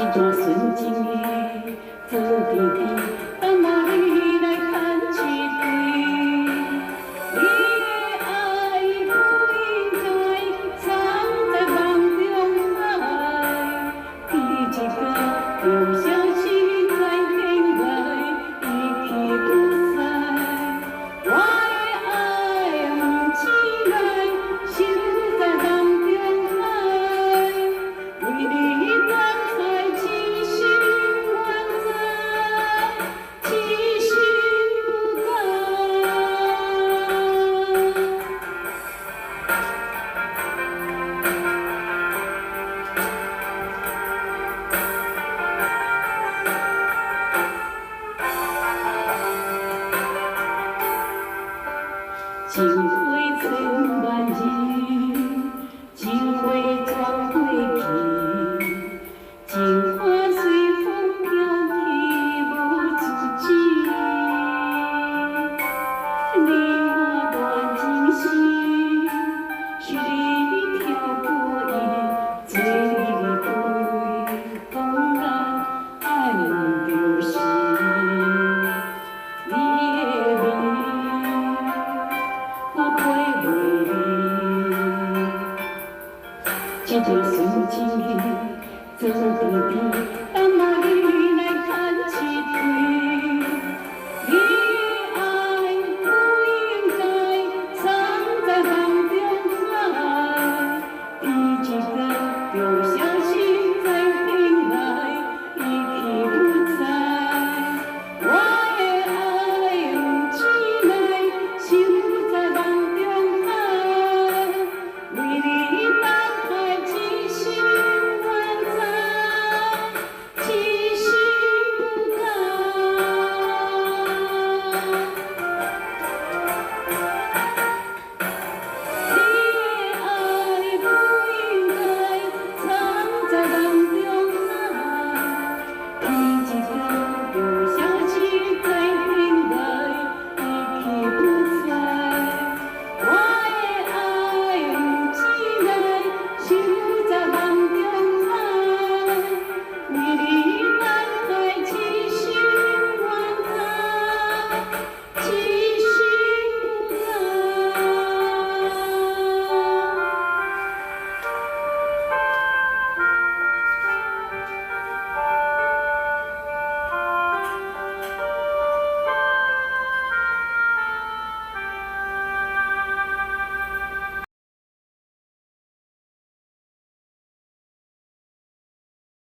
段纯情意，做你离，等无你来牵一对。你的爱不应该藏在梦中海，第一个著消失在天涯，一去不再。我的爱不起来，守在梦中海，为你等待，痴心原在，痴心不改。情话千万字，情话全过期，情花随风飘去，无自知。你我断情丝，是你挑故意，做你离开，讲咱爱嘸对时。你的离，我撥祙离，这段纯情意，做你离。